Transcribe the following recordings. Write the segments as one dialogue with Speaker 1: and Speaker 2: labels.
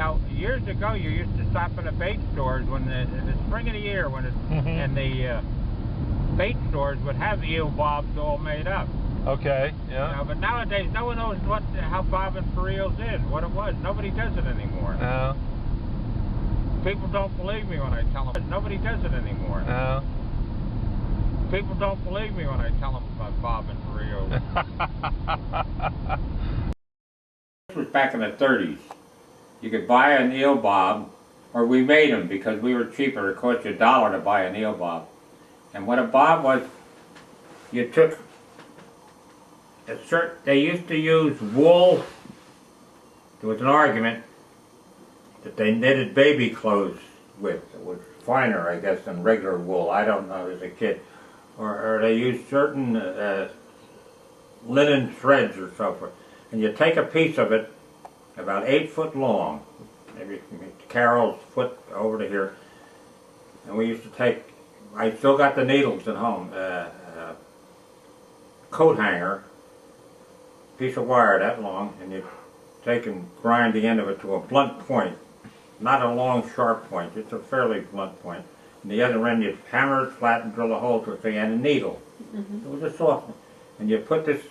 Speaker 1: Now, years ago, you used to stop in the bait stores in the spring of the year when it's, and the bait stores would have eel bobs all made up.
Speaker 2: Okay, yeah.
Speaker 1: But nowadays, no one knows how bobbing for eels is, what it was. Nobody does it anymore.
Speaker 2: No.
Speaker 1: People don't believe me when I tell them. Nobody does it anymore.
Speaker 2: No.
Speaker 1: People don't believe me when I tell them about bobbing for eels. This was back in the 30s. You could buy an eel bob, or we made them because we were cheaper. It cost you $1 to buy an eel bob. And what a bob was, you took a certain, they used to use wool. There was an argument that they knitted baby clothes with. It was finer, I guess, than regular wool. I don't know, as a kid. Or they used certain linen threads or so forth. And you take a piece of it, about 8 foot long, maybe Carol's foot over to here. And we used to take, I still got the needles at home, coat hanger, piece of wire that long, and you take and grind the end of it to a blunt point. Not a long, sharp point, just a fairly blunt point. And the other end, you'd hammer it flat and drill a hole to it, so you had a needle. It was a soft one. And you put this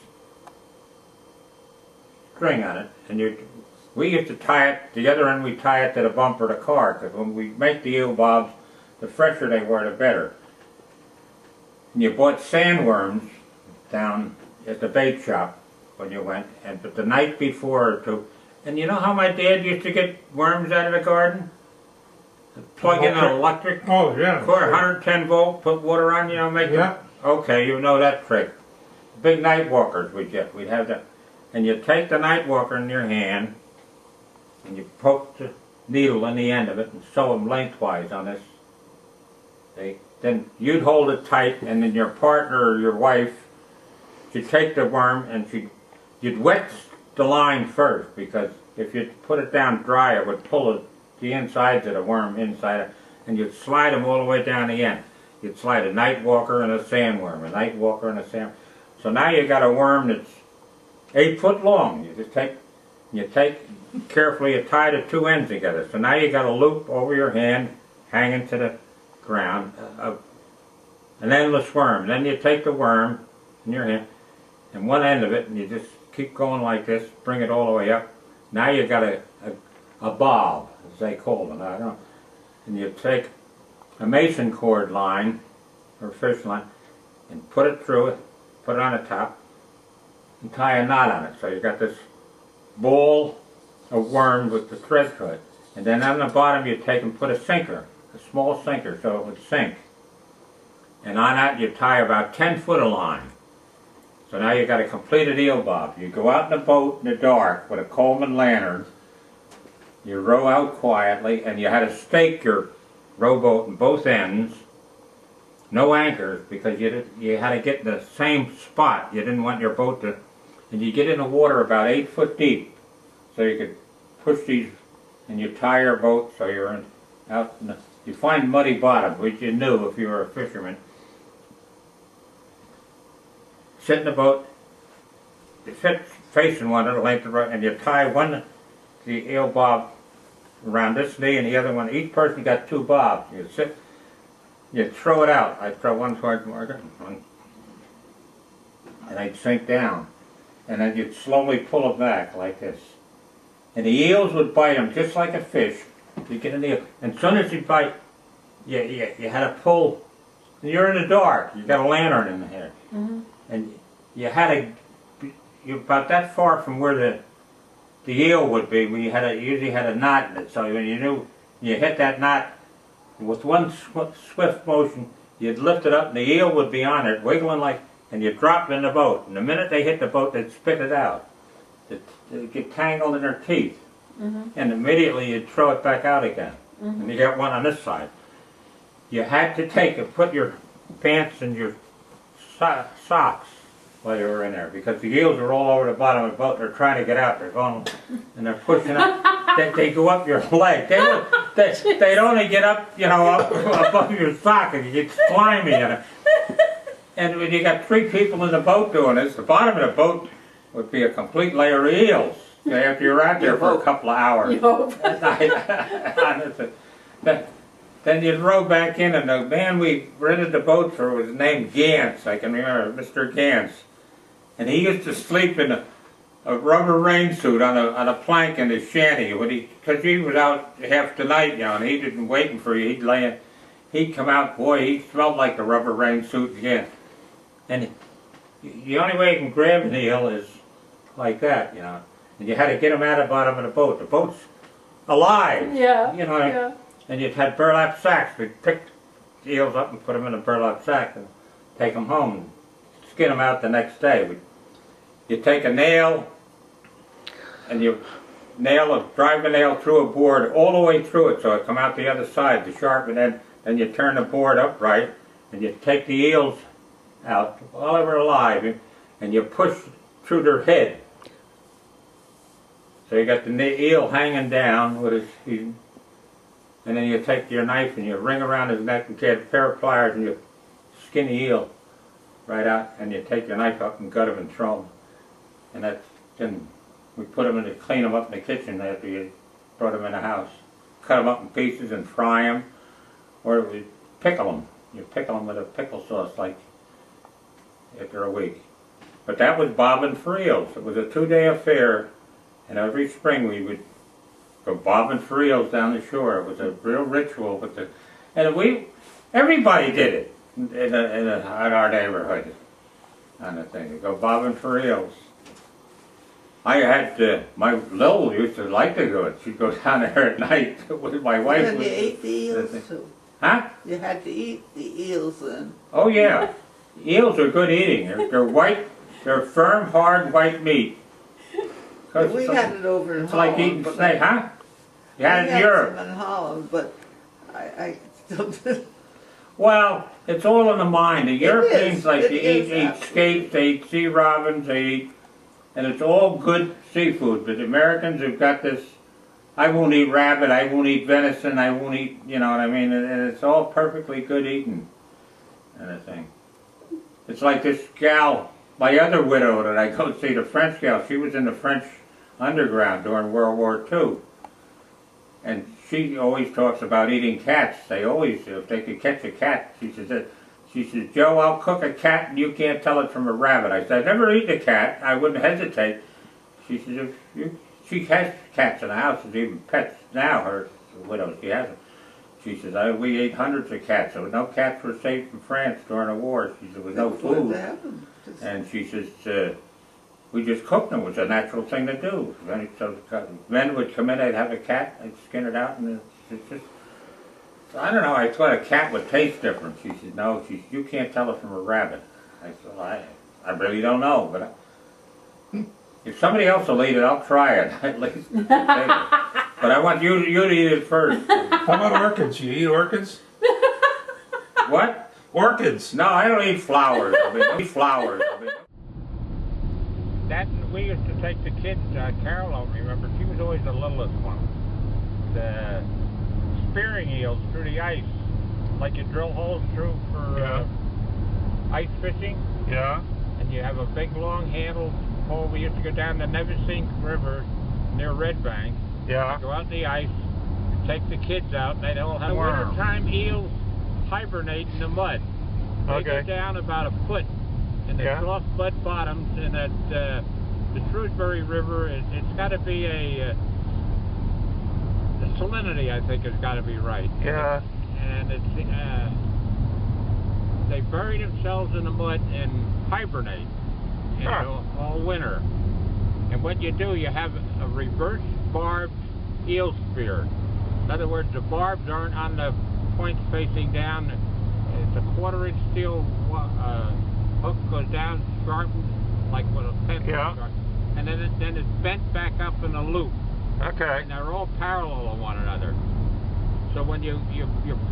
Speaker 1: string on it, and we used to tie it, the other end we tie it to the bumper of the car, because when we make the eel bobs, the fresher they were, the better. And you bought sandworms down at the bait shop when you went, but the night before or two, and you know how my dad used to get worms out of the garden? Plug in an electric,
Speaker 3: oh yeah,
Speaker 1: 110 volt, put water on, make them. Okay, you know that trick. Big night walkers we'd have that. And you take the night walker in your hand, and you poke the needle in the end of it and sew them lengthwise on this. Then you'd hold it tight, and then your partner or your wife, she'd take the worm and you'd wet the line first, because if you put it down dry, it would pull the insides of the worm inside, and you'd slide them all the way down the end. You'd slide a night walker and a sandworm, a night walker and a sandworm. So now you got a worm that's 8 foot long. You take carefully, you tie the two ends together. So now you got a loop over your hand hanging to the ground, an endless worm. Then you take the worm in your hand and one end of it, and you just keep going like this, bring it all the way up. Now you got a bob, as they call them. I don't know. And you take a mason cord line or fish line and put it through it, put it on the top, and tie a knot on it. So you got this ball of worm with the thread to it. And then on the bottom you take and put a sinker, a small sinker, so it would sink. And on that you tie about 10 foot of line. So now you got a completed eel bob. You go out in the boat in the dark with a Coleman lantern, you row out quietly, and you had to stake your rowboat in both ends. No anchors, because you had to get in the same spot. You didn't want your boat to, and you get in the water about 8 foot deep, so you could push these, and you tie your boat so you're out in the, you find muddy bottom, which you knew if you were a fisherman. Sit in the boat, you sit facing one at the length of the rope, and you tie the eel bob around this knee, and the other one, each person got 2 bobs. You sit, you throw it out. I'd throw one towards Margaret, and I'd sink down. And then you'd slowly pull it back like this. And the eels would bite them just like a fish. You get an eel, and as soon as you bite, you had to pull, and you're in the dark, you got a lantern in the head. And you had to, you're about that far from where the eel would be, where you usually had a knot in it, so when you knew you hit that knot, with one swift motion, you'd lift it up and the eel would be on it, wiggling like, and you'd drop it in the boat. And the minute they hit the boat, they'd spit it out. It'd get tangled in their teeth. And immediately you'd throw it back out again. And you got one on this side. You had to take and put your pants and your socks while you were in there, because the eels are all over the bottom of the boat. They're trying to get out. They're going, and they're pushing up. They go up your leg. They'd only get up, up above your sock, and you get slimy in it. And when you got 3 people in the boat doing this, the bottom of the boat would be a complete layer of eels. So after you're out there for a couple of hours, then you'd row back in, and the man we rented the boat for was named Gantz. I can remember Mr. Gantz, and he used to sleep in a rubber rain suit on a plank in his shanty because he was out half the night, and he didn't waiting for you. He'd come out, boy, he smelled like the rubber rain suit again. And the only way you can grab an eel is like that, And you had to get him out of the bottom of the boat. The boat's alive.
Speaker 2: Yeah.
Speaker 1: Yeah. And you'd had burlap sacks. We'd pick the eels up and put them in a burlap sack and take them home and skin them out the next day. You take a nail and you drive a nail through a board all the way through it so it come out the other side to sharpen it. Then you turn the board upright and you take the eels out while they were alive and you push through their head. So you got the eel hanging down with his, and then you take your knife and you ring around his neck and get a pair of pliers and you skin the eel right out, and you take your knife up and gut him and throw him. And then we put them clean them up in the kitchen after you brought them in the house. Cut them up in pieces and fry them, or we pickle them. You pickle them with a pickle sauce like after a week. But that was bobbing for eels. It was a 2-day affair, and every spring we would go bobbing for eels down the shore. It was a real ritual. Everybody did it in our neighborhood. Kind of thing. Go bobbing for eels. I had my Lil used to like to do it. She'd go down there at night with my wife.
Speaker 3: And you ate the eels too.
Speaker 1: Huh?
Speaker 3: You had to eat the eels then.
Speaker 1: Oh yeah, eels are good eating. They're white. They're firm, hard white meat.
Speaker 3: We had it over in Holland.
Speaker 1: It's like eating snake, huh? You had it in Europe.
Speaker 3: Some in Holland, but I still did.
Speaker 1: Well, it's all in the mind. The Europeans like to eat skates, they eat sea robins, and it's all good seafood. But the Americans have got this, I won't eat rabbit, I won't eat venison, I won't eat, you know what I mean? And it's all perfectly good eating, kind of thing. It's like this gal, my other widow that I go see, the French gal, she was in the French underground during World War II. And she always talks about eating cats. They always, if they could catch a cat, she says, Joe, I'll cook a cat and you can't tell it from a rabbit. I said, I've never eaten a cat. I wouldn't hesitate. She says, she has cats in the house, and even pets now, her widow, she has them. She says, we ate hundreds of cats. So no cats were safe in France during the war. She said, there was no food. And she says, we just cooked them. It was a natural thing to do. So men would come in, they'd have a cat, they'd skin it out, and it's just, I don't know, I thought a cat would taste different. She said, no, you can't tell it from a rabbit. I said, well, I really don't know, but if somebody else will eat it, I'll try it, at least. But I want you to eat it first.
Speaker 4: How about orchids? You eat orchids?
Speaker 1: What?
Speaker 4: Orchids.
Speaker 1: No, I don't eat flowers. I eat flowers. We used to take the kids, Carol, I remember, she was always the littlest one. The spearing eels through the ice, like you drill holes through for ice fishing.
Speaker 4: Yeah.
Speaker 1: And you have a big long handled pole. We used to go down the Neversink River near Red Bank.
Speaker 4: Yeah.
Speaker 1: Go out in the ice, take the kids out, and they'd all have wintertime eels hibernate in the mud. They get down about a foot in the soft mud bottoms, and at the Shrewsbury River, it's got to be the salinity, I think, has got to be right.
Speaker 4: Yeah.
Speaker 1: And it's they bury themselves in the mud and hibernate all winter. And what you do, you have a reverse barbed eel spear. In other words, the barbs aren't on the points facing down. It's a 1/4-inch steel hook goes down, sharpened like with a pencil. Yeah. And then it's bent back up in a loop.
Speaker 4: Okay.
Speaker 1: And they're all parallel to one another. So when you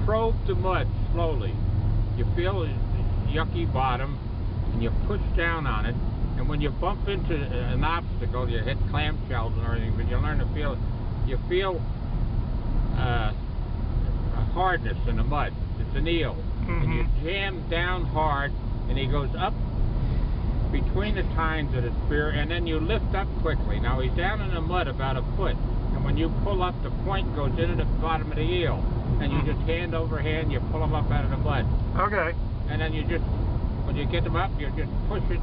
Speaker 1: probe the mud slowly, you feel a yucky bottom, and you push down on it. And when you bump into an obstacle, you hit clamshells and everything, but you learn to feel it. You feel a hardness in the mud. It's an eel. And you jam down hard, and he goes up between the tines of the spear, and then you lift up quickly. Now he's down in the mud about a foot, and when you pull up, the point goes into the bottom of the eel, and you just hand over hand, you pull him up out of the mud.
Speaker 4: Okay.
Speaker 1: And then you just, when you get him up, you just push the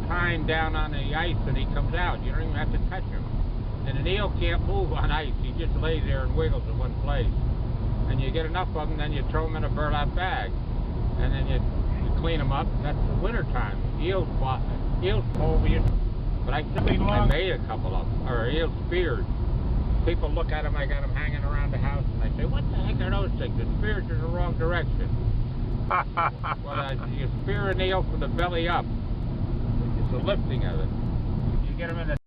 Speaker 1: tine down on the ice, and he comes out. You don't even have to touch him. And an eel can't move on ice. He just lays there and wiggles in one place. And you get enough of them, then you throw them in a burlap bag, and then you clean them up. That's the winter time. Eels cold. But I made a couple of them, or eel spears. People look at them, I got them hanging around the house, and I say, what the heck are those things? The spears are in the wrong direction. Well, you spear an eel from the belly up. It's the lifting of it. You get them in the